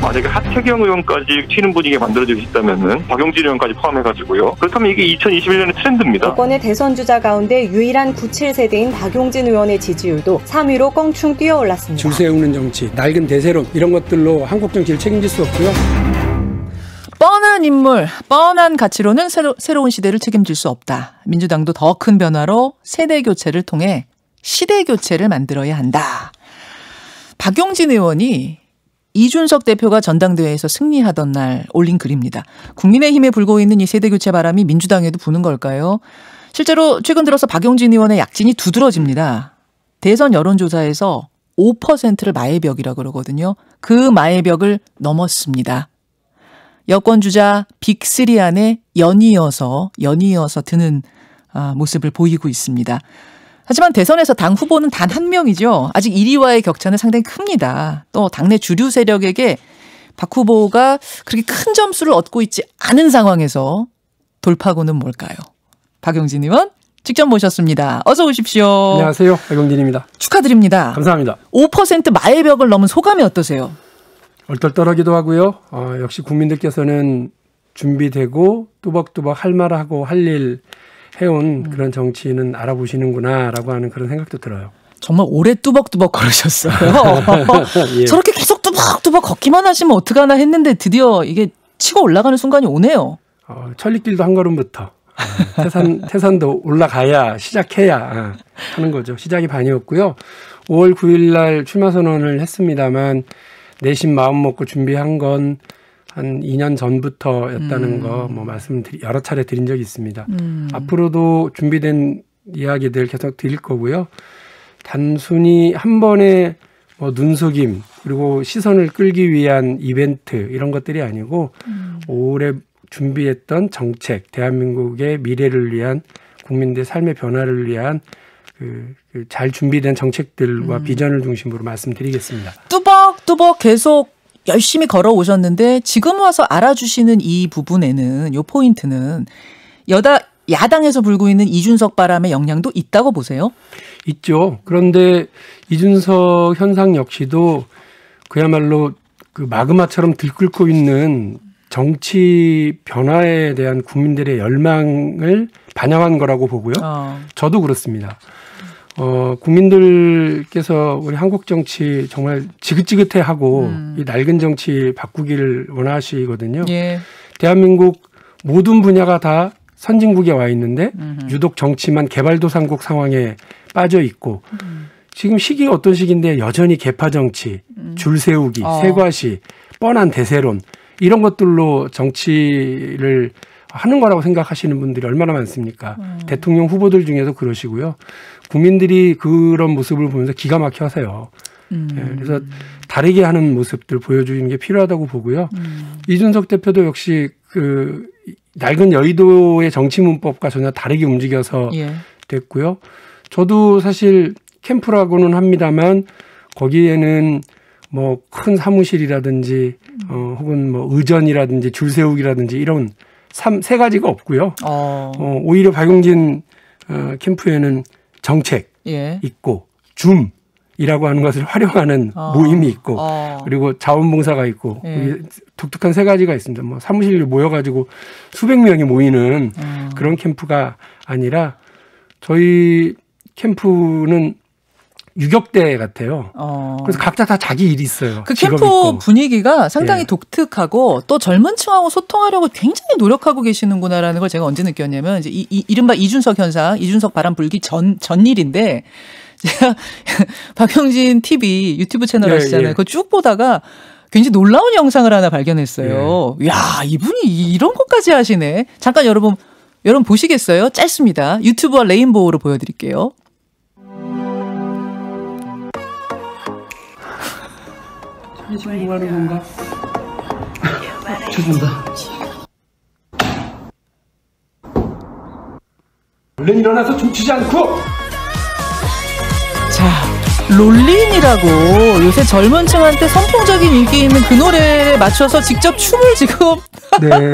만약에 하태경 의원까지 튀는 분위기가 만들어질 수 있다면은 박용진 의원까지 포함해가지고요. 그렇다면 이게 2021년의 트렌드입니다. 여권의 대선 주자 가운데 유일한 97세대인 박용진 의원의 지지율도 3위로 껑충 뛰어올랐습니다. 줄 세우는 정치, 낡은 대세론 이런 것들로 한국 정치를 책임질 수 없고요. 뻔한 인물, 뻔한 가치로는 새로운 시대를 책임질 수 없다. 민주당도 더 큰 변화로 세대 교체를 통해 시대 교체를 만들어야 한다. 박용진 의원이 이준석 대표가 전당대회에서 승리하던 날 올린 글입니다. 국민의힘에 불고 있는 이 세대 교체 바람이 민주당에도 부는 걸까요? 실제로 최근 들어서 박용진 의원의 약진이 두드러집니다. 대선 여론조사에서 5%를 마의 벽이라고 그러거든요. 그 마의 벽을 넘었습니다. 여권 주자 빅3 안에 연이어서 드는 모습을 보이고 있습니다. 하지만 대선에서 당 후보는 단 한 명이죠. 아직 1위와의 격차는 상당히 큽니다. 또 당내 주류 세력에게 박 후보가 그렇게 큰 점수를 얻고 있지 않은 상황에서 돌파구는 뭘까요? 박용진 의원 직접 모셨습니다. 어서 오십시오. 안녕하세요. 박용진입니다. 축하드립니다. 감사합니다. 5% 마의 벽을 넘은 소감이 어떠세요? 얼떨떨하기도 하고요. 역시 국민들께서는 준비되고 뚜벅뚜벅 할 말하고 할 일 해온 그런 정치인은 알아보시는구나라고 하는 그런 생각도 들어요. 정말 오래 뚜벅뚜벅 걸으셨어요. 예. 저렇게 계속 뚜벅뚜벅 걷기만 하시면 어떡하나 했는데 드디어 이게 치고 올라가는 순간이 오네요. 천리길도 한 걸음부터 태산도 올라가야 시작해야 하는 거죠. 시작이 반이었고요. 5월 9일 날 출마 선언을 했습니다만 내심 마음 먹고 준비한 건 한 2년 전부터였다는 거 여러 차례 드린 적이 있습니다. 앞으로도 준비된 이야기들 계속 드릴 거고요. 단순히 한 번에 눈속임 그리고 시선을 끌기 위한 이벤트 이런 것들이 아니고 오래 준비했던 정책, 대한민국의 미래를 위한 국민들의 삶의 변화를 위한 잘 준비된 정책들과 비전을 중심으로 말씀드리겠습니다. 뚜벅뚜벅 계속 열심히 걸어오셨는데 지금 와서 알아주시는 이 부분에는 요 포인트는 야당에서 불고 있는 이준석 바람의 영향도 있다고 보세요? 있죠. 그런데 이준석 현상 역시도 그야말로 그 마그마처럼 들끓고 있는 정치 변화에 대한 국민들의 열망을 반영한 거라고 보고요. 저도 그렇습니다. 국민들께서 우리 한국 정치 정말 지긋지긋해하고 이 낡은 정치 바꾸기를 원하시거든요. 예. 대한민국 모든 분야가 다 선진국에 와 있는데 유독 정치만 개발도상국 상황에 빠져 있고 지금 시기가 어떤 시기인데 여전히 개파 정치, 줄 세우기, 세과시, 뻔한 대세론 이런 것들로 정치를 하는 거라고 생각하시는 분들이 얼마나 많습니까? 대통령 후보들 중에도 그러시고요. 국민들이 그런 모습을 보면서 기가 막혀 하세요. 그래서 다르게 하는 모습들 보여주는 게 필요하다고 보고요. 이준석 대표도 역시 그 낡은 여의도의 정치 문법과 전혀 다르게 움직여서 됐고요. 저도 사실 캠프라고는 합니다만 거기에는 뭐 큰 사무실이라든지 혹은 뭐 의전이라든지 줄 세우기라든지 이런 세 가지가 없고요. 오히려 박용진 캠프에는 정책 있고 줌이라고 하는 것을 활용하는 모임이 있고 그리고 자원봉사가 있고 독특한 세 가지가 있습니다. 뭐 사무실에 모여가지고 수백 명이 모이는 그런 캠프가 아니라 저희 캠프는 유격대 같아요. 그래서 각자 다 자기 일이 있어요. 그 캠프 있고. 분위기가 상당히 독특하고 또 젊은 층하고 소통하려고 굉장히 노력하고 계시는구나라는 걸 제가 언제 느꼈냐면 이제 이른바 이준석 현상, 이준석 바람 불기 전 일인데 제가 박용진 TV 유튜브 채널 하시잖아요. 그거 쭉 보다가 굉장히 놀라운 영상을 하나 발견했어요. 야, 이분이 이런 것까지 하시네. 잠깐 여러분 보시겠어요? 짧습니다. 유튜브와 레인보우로 보여드릴게요. 지금 뭐 하는 건가? 죄송합니다. 얼른 일어나서 춤추지 않고! 자, 롤린이라고 요새 젊은 층한테 선풍적인 인기 있는 그 노래에 맞춰서 직접 춤을 지금. 네,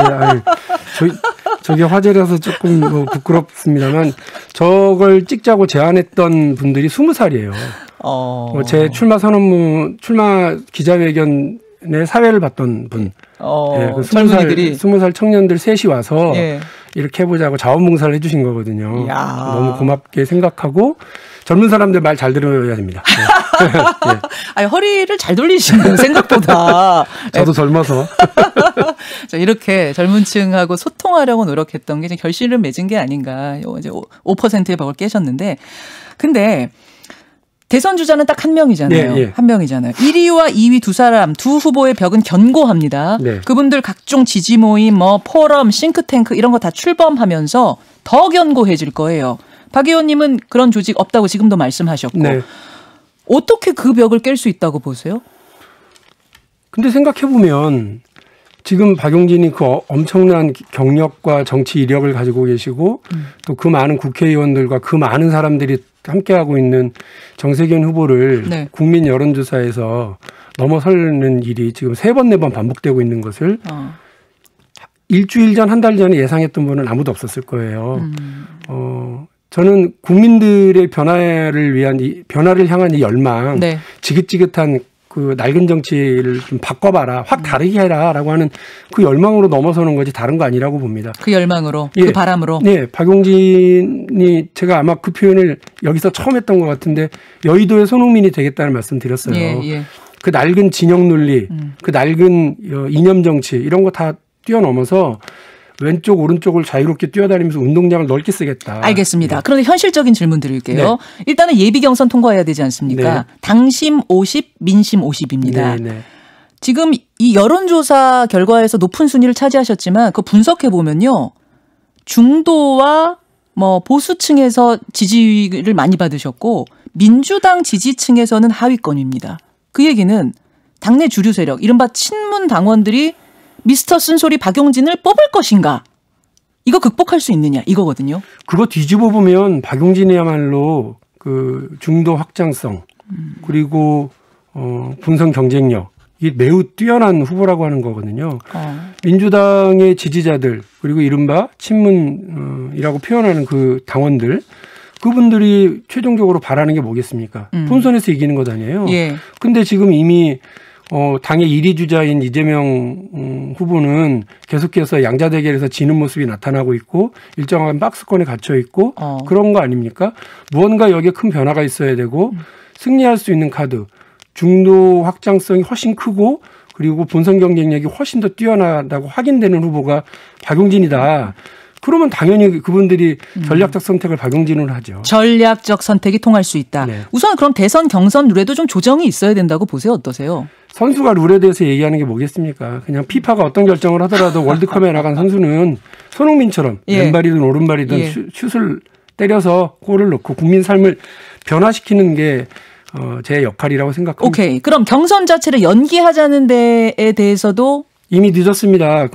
저게 화제라서 조금 부끄럽습니다만 저걸 찍자고 제안했던 분들이 20살이에요. 제 출마 선언문, 출마 기자회견 사회를 봤던 분. 그 젊은이들이 20살 청년들 셋이 와서 예. 이렇게 해보자고 자원봉사를 해주신 거거든요. 야. 너무 고맙게 생각하고 젊은 사람들 말 잘 들어야 됩니다. 네. 아니, 허리를 잘 돌리시는 생각보다. 저도 젊어서. 자, 이렇게 젊은 층하고 소통하려고 노력했던 게 이제 결실을 맺은 게 아닌가. 이제 5%의 벽을 깨셨는데. 근데 대선 주자는 딱 한 명이잖아요. 네, 네. 한 명이잖아요. 1위와 2위 두 후보의 벽은 견고합니다. 네. 그분들 각종 지지 모임, 포럼, 싱크탱크 이런 거 다 출범하면서 더 견고해질 거예요. 박 의원님은 그런 조직 없다고 지금도 말씀하셨고. 네. 어떻게 그 벽을 깰 수 있다고 보세요? 근데 생각해보면 지금 박용진이 그 엄청난 경력과 정치 이력을 가지고 계시고 또 그 많은 국회의원들과 그 많은 사람들이 함께하고 있는 정세균 후보를 네. 국민 여론조사에서 넘어서는 일이 지금 3번, 4번 반복되고 있는 것을 일주일 전, 한 달 전에 예상했던 분은 아무도 없었을 거예요. 저는 국민들의 변화를 향한 이 열망, 네. 지긋지긋한 그 낡은 정치를 좀 바꿔봐라, 확 다르게 해라라고 하는 그 열망으로 넘어서는 거지 다른 거 아니라고 봅니다. 그 열망으로, 예. 그 바람으로. 네, 박용진이 제가 아마 그 표현을 여기서 처음 했던 것 같은데 여의도의 손흥민이 되겠다는 말씀 드렸어요. 예. 그 낡은 진영 논리, 그 낡은 이념 정치 이런 거 다 뛰어넘어서 왼쪽 오른쪽을 자유롭게 뛰어다니면서 운동장을 넓게 쓰겠다. 알겠습니다. 네. 그런데 현실적인 질문 드릴게요. 네. 일단은 예비 경선 통과해야 되지 않습니까? 네. 당심 50, 민심 50입니다. 네. 지금 이 여론조사 결과에서 높은 순위를 차지하셨지만 그 분석해 보면요. 중도와 보수층에서 지지를 많이 받으셨고 민주당 지지층에서는 하위권입니다. 그 얘기는 당내 주류 세력, 이른바 친문 당원들이 미스터 쓴소리 박용진을 뽑을 것인가? 이거 극복할 수 있느냐? 이거거든요. 그거 뒤집어 보면 박용진이야말로 그 중도 확장성 그리고 분선 경쟁력 이 매우 뛰어난 후보라고 하는 거거든요. 민주당의 지지자들 그리고 이른바 친문이라고 표현하는 그 당원들 그분들이 최종적으로 바라는 게 뭐겠습니까? 본선에서 이기는 것 아니에요. 예. 근데 지금 이미 당의 1위 주자인 이재명 후보는 계속해서 양자 대결에서 지는 모습이 나타나고 있고 일정한 박스권에 갇혀 있고 그런 거 아닙니까? 무언가 여기에 큰 변화가 있어야 되고 승리할 수 있는 카드 중도 확장성이 훨씬 크고 그리고 본선 경쟁력이 훨씬 더 뛰어나다고 확인되는 후보가 박용진이다. 그러면 당연히 그분들이 전략적 선택을 박용진으로 하죠. 전략적 선택이 통할 수 있다. 네. 우선 그럼 대선 경선 룰에도 좀 조정이 있어야 된다고 보세요. 어떠세요? 선수가 룰에 대해서 얘기하는 게 뭐겠습니까? 그냥 피파가 어떤 결정을 하더라도 월드컵에 나간 선수는 손흥민처럼 예. 왼발이든 오른발이든 예. 슛을 때려서 골을 넣고 국민 삶을 변화시키는 게 제 역할이라고 생각합니다. 오케이. 그럼 경선 자체를 연기하자는 데에 대해서도 이미 늦었습니다.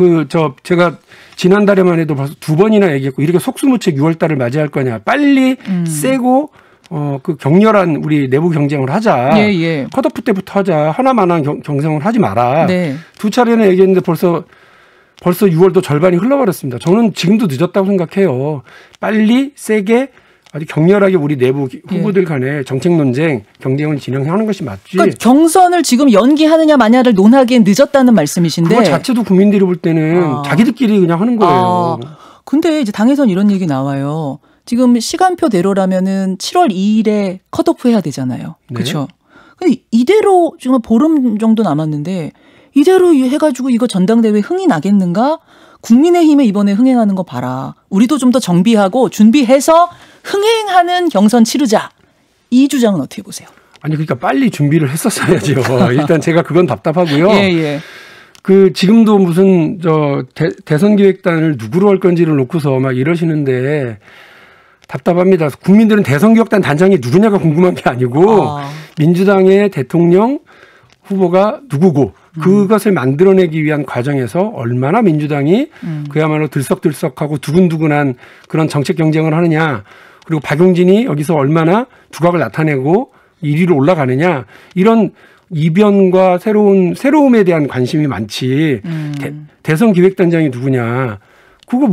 제가 지난달에만 해도 벌써 2번이나 얘기했고 이렇게 속수무책 6월달을 맞이할 거냐. 빨리 세고 그 격렬한 우리 내부 경쟁을 하자. 예. 컷오프 때부터 하자. 하나만한 경쟁을 하지 마라. 네. 2차례나 얘기했는데 벌써 6월도 절반이 흘러버렸습니다. 저는 지금도 늦었다고 생각해요. 빨리 세게 아주 격렬하게 우리 내부 후보들 간에 정책 논쟁, 경쟁을 진행하는 것이 맞지. 그러니까 경선을 지금 연기하느냐 마냐를 논하기엔 늦었다는 말씀이신데. 그거 자체도 국민들이 볼 때는 자기들끼리 그냥 하는 거예요. 근데 이제 당에선 이런 얘기 나와요. 지금 시간표대로라면은 7월 2일에 컷오프 해야 되잖아요. 네. 그렇죠? 근데 이대로 지금 보름 정도 남았는데 이대로 해가지고 이거 전당대회 흥이 나겠는가? 국민의힘에 이번에 흥행하는 거 봐라. 우리도 좀 더 정비하고 준비해서 흥행하는 경선 치르자. 이 주장은 어떻게 보세요? 아니 그러니까 빨리 준비를 했었어야죠. 일단 제가 그건 답답하고요. 예. 지금도 무슨 대선 기획단을 누구로 할 건지를 놓고서 막 이러시는데 답답합니다. 국민들은 대선 기획단 단장이 누구냐가 궁금한 게 아니고 민주당의 대통령 후보가 누구고 그것을 만들어내기 위한 과정에서 얼마나 민주당이 그야말로 들썩들썩하고 두근두근한 그런 정책 경쟁을 하느냐. 그리고 박용진이 여기서 얼마나 두각을 나타내고 1위로 올라가느냐. 이런 이변과 새로움에 대한 관심이 많지. 대선 기획단장이 누구냐. 그거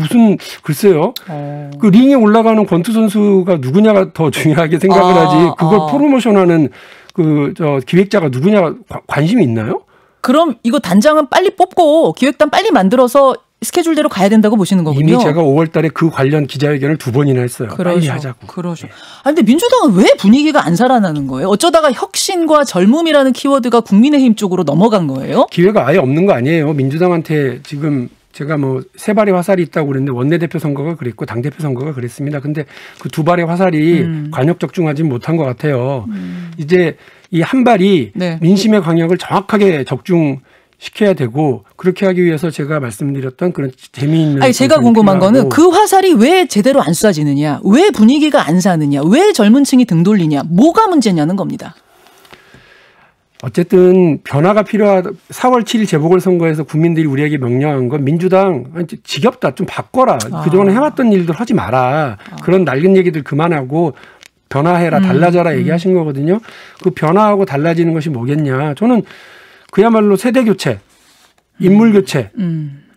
글쎄요. 그 링에 올라가는 권투 선수가 누구냐가 더 중요하게 생각을 하지. 그걸 프로모션하는 기획자가 누구냐 관심이 있나요? 그럼 이거 단장은 빨리 뽑고 기획단 빨리 만들어서 스케줄대로 가야 된다고 보시는 거군요. 이미 제가 5월 달에 그 관련 기자회견을 2번이나 했어요. 빨리 하자고. 그러죠. 아니, 근데 민주당은 왜 분위기가 안 살아나는 거예요? 어쩌다가 혁신과 젊음이라는 키워드가 국민의힘 쪽으로 넘어간 거예요? 기회가 아예 없는 거 아니에요. 민주당한테 지금 제가 뭐 세 발의 화살이 있다고 그랬는데 원내대표 선거가 그랬고 당대표 선거가 그랬습니다. 근데 그 두 발의 화살이 관역 적중하지 못한 것 같아요. 이제 이 한 발이 네. 민심의 광역을 정확하게 적중시켜야 되고 그렇게 하기 위해서 제가 말씀드렸던 그런 재미있는. 아니, 제가 궁금한 거는 그 화살이 왜 제대로 안 쏴지느냐, 왜 분위기가 안 사느냐, 왜 젊은 층이 등 돌리냐, 뭐가 문제냐는 겁니다. 어쨌든 변화가 필요하다. 4월 7일 재보궐선거에서 국민들이 우리에게 명령한 건 민주당 지겹다. 좀 바꿔라. 그동안 해왔던 일들 하지 마라. 그런 낡은 얘기들 그만하고 변화해라. 달라져라 얘기하신 거거든요. 그 변화하고 달라지는 것이 뭐겠냐. 저는 그야말로 세대교체, 인물교체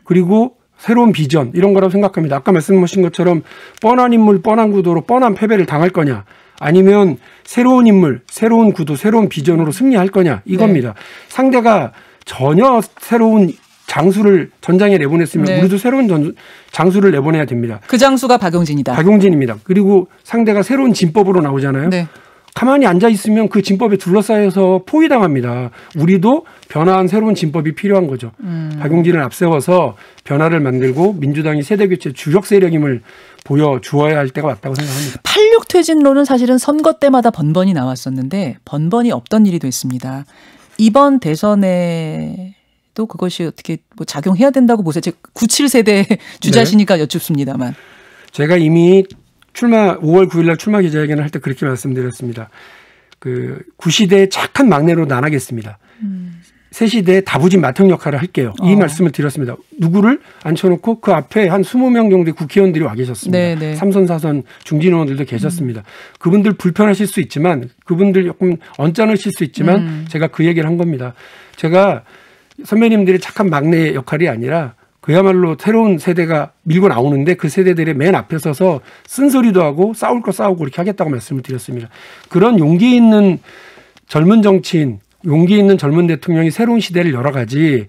그리고 새로운 비전 이런 거라고 생각합니다. 아까 말씀하신 것처럼 뻔한 인물, 뻔한 구도로 뻔한 패배를 당할 거냐. 아니면 새로운 인물, 새로운 구도, 새로운 비전으로 승리할 거냐 이겁니다. 네. 상대가 전혀 새로운 장수를 전장에 내보냈으면 네. 우리도 새로운 장수를 내보내야 됩니다. 그 장수가 박용진이다. 박용진입니다. 그리고 상대가 새로운 진법으로 나오잖아요. 네. 가만히 앉아 있으면 그 진법에 둘러싸여서 포위당합니다. 우리도 변화한 새로운 진법이 필요한 거죠. 박용진을 앞세워서 변화를 만들고 민주당이 세대교체 주력 세력임을 보여주어야 할 때가 왔다고 생각합니다. 86 퇴진론은 사실은 선거 때마다 번번이 나왔었는데 번번이 없던 일이 됐습니다. 이번 대선에도 그것이 어떻게 뭐 작용해야 된다고 보세요? 97세대 주자시니까 네. 여쭙습니다만. 제가 이미 5월 9일 날 출마 기자회견을 할 때 그렇게 말씀드렸습니다. 그 9시대의 착한 막내로 나가겠습니다. 새 시대의 다부진 맏형 역할을 할게요. 이 말씀을 드렸습니다. 누구를 앉혀놓고 그 앞에 한 20명 정도의 국회의원들이 와 계셨습니다. 네네. 3선, 4선 중진 의원들도 계셨습니다. 그분들 불편하실 수 있지만 그분들 조금 언짢으실 수 있지만 제가 그 얘기를 한 겁니다. 제가 선배님들의 착한 막내 역할이 아니라 그야말로 새로운 세대가 밀고 나오는데 그 세대들의 맨 앞에 서서 쓴소리도 하고 싸울 거 싸우고 그렇게 하겠다고 말씀을 드렸습니다. 그런 용기 있는 젊은 정치인, 용기 있는 젊은 대통령이 새로운 시대를 열어가지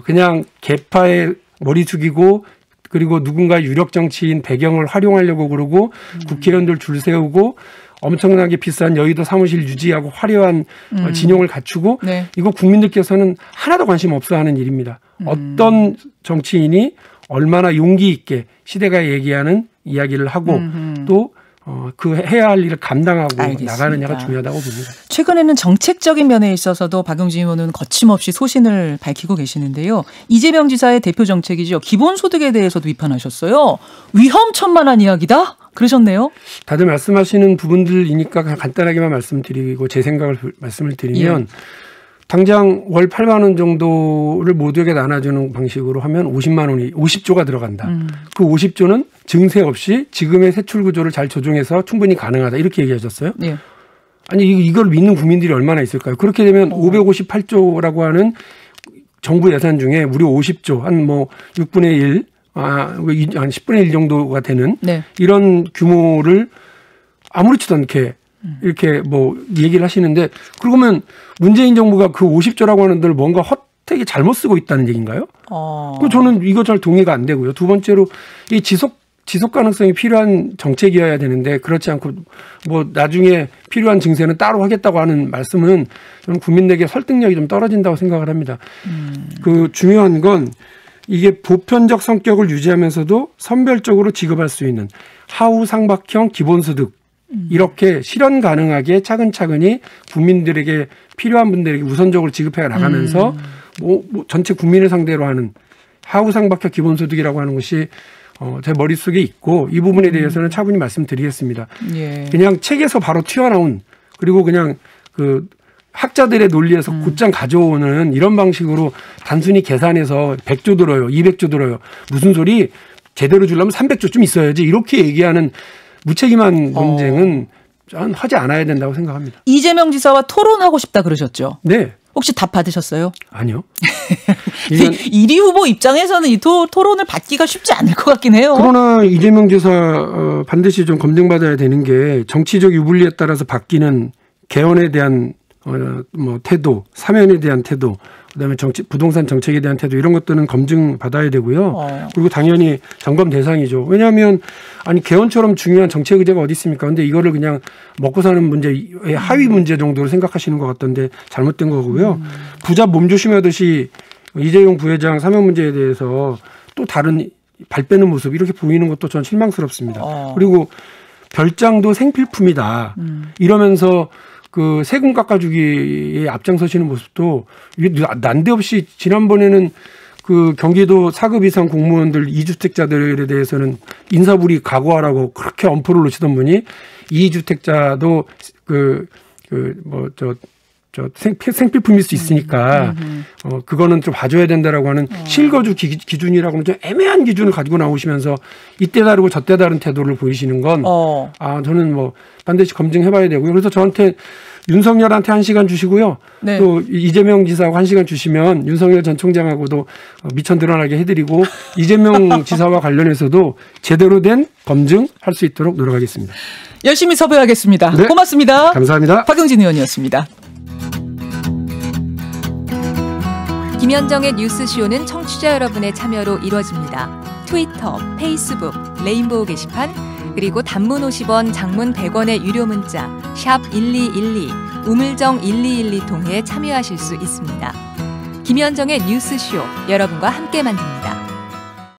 그냥 계파에 머리 숙이고 그리고 누군가 유력 정치인 배경을 활용하려고 그러고 국회의원들 줄 세우고 엄청나게 비싼 여의도 사무실 유지하고 화려한 진용을 갖추고 네. 이거 국민들께서는 하나도 관심 없어하는 일입니다. 어떤 정치인이 얼마나 용기 있게 시대가 얘기하는 이야기를 하고 또 그 해야 할 일을 감당하고 알겠습니다. 나가느냐가 중요하다고 봅니다. 최근에는 정책적인 면에 있어서도 박용진 의원은 거침없이 소신을 밝히고 계시는데요. 이재명 지사의 대표 정책이죠. 기본소득에 대해서도 비판하셨어요. 위험천만한 이야기다? 그러셨네요. 다들 말씀하시는 부분들이니까 간단하게만 말씀드리고 제 생각을 말씀을 드리면 예. 당장 월 8만 원 정도를 모두에게 나눠주는 방식으로 하면 50만 원이 50조가 들어간다. 그 50조는 증세 없이 지금의 세출 구조를 잘 조정해서 충분히 가능하다. 이렇게 얘기하셨어요. 예. 아니 이걸 믿는 국민들이 얼마나 있을까요? 그렇게 되면 558조라고 하는 정부 예산 중에 무려 50조 한 뭐 6분의 1 한 10분의 1 정도가 되는 네. 이런 규모를 아무렇지도 않게 이렇게 뭐 얘기를 하시는데 그러면 문재인 정부가 그 50조라고 하는 데를 뭔가 헛되게 잘못 쓰고 있다는 얘기인가요? 그럼 저는 이거 잘 동의가 안 되고요. 두 번째로 이 지속 가능성이 필요한 정책이어야 되는데 그렇지 않고 뭐 나중에 필요한 증세는 따로 하겠다고 하는 말씀은 저는 국민들에게 설득력이 좀 떨어진다고 생각을 합니다. 그 중요한 건 이게 보편적 성격을 유지하면서도 선별적으로 지급할 수 있는 하우상박형 기본소득 이렇게 실현 가능하게 차근차근히 국민들에게 필요한 분들에게 우선적으로 지급해 나가면서 뭐 전체 국민을 상대로 하는 하우상박형 기본소득이라고 하는 것이 제 머릿속에 있고 이 부분에 대해서는 차분히 말씀드리겠습니다. 예. 그냥 책에서 바로 튀어나온 그리고 그냥 그 학자들의 논리에서 곧장 가져오는 이런 방식으로 단순히 계산해서 100조 들어요. 200조 들어요. 무슨 소리 제대로 주려면 300조쯤 있어야지 이렇게 얘기하는 무책임한 논쟁은 저는 하지 않아야 된다고 생각합니다. 이재명 지사와 토론하고 싶다 그러셨죠? 네. 혹시 답 받으셨어요? 아니요. 1위 후보 입장에서는 이 토론을 받기가 쉽지 않을 것 같긴 해요. 그러나 이재명 지사 반드시 좀 검증받아야 되는 게 정치적 유불리에 따라서 바뀌는 개헌에 대한 뭐 태도, 사면에 대한 태도, 그다음에 부동산 정책에 대한 태도 이런 것들은 검증 받아야 되고요. 그리고 당연히 점검 대상이죠. 왜냐하면 아니 개헌처럼 중요한 정책 의제가 어디 있습니까? 근데 이거를 그냥 먹고 사는 문제의 하위 문제 정도로 생각하시는 것 같던데 잘못된 거고요. 부자 몸조심하듯이 이재용 부회장 사면 문제에 대해서 또 다른 발 빼는 모습 이렇게 보이는 것도 전 실망스럽습니다. 그리고 별장도 생필품이다. 이러면서 그 세금 깎아주기에 앞장서시는 모습도 난데없이 지난번에는 그 경기도 4급 이상 공무원들 2주택자들에 대해서는 인사불이익 각오하라고 그렇게 엄포를 놓치던 분이 2주택자도 생필품일 수 있으니까 그거는 좀 봐줘야 된다라고 하는 실거주 기준이라고는 좀 애매한 기준을 가지고 나오시면서 이때 다르고 저때 다른 태도를 보이시는 건 저는 뭐 반드시 검증해봐야 되고요. 그래서 저한테 윤석열한테 1시간 주시고요. 네. 또 이재명 지사하고 1시간 주시면 윤석열 전 총장하고도 미천 드러나게 해드리고 이재명 지사와 관련해서도 제대로 된 검증할 수 있도록 노력하겠습니다. 열심히 섭외하겠습니다. 네. 고맙습니다. 감사합니다. 박용진 의원이었습니다. 김현정의 뉴스쇼는 청취자 여러분의 참여로 이루어집니다. 트위터, 페이스북, 레인보우 게시판, 그리고 단문 50원, 장문 100원의 유료 문자 샵 1212, 우물정 1212 통해 참여하실 수 있습니다. 김현정의 뉴스쇼, 여러분과 함께 만듭니다.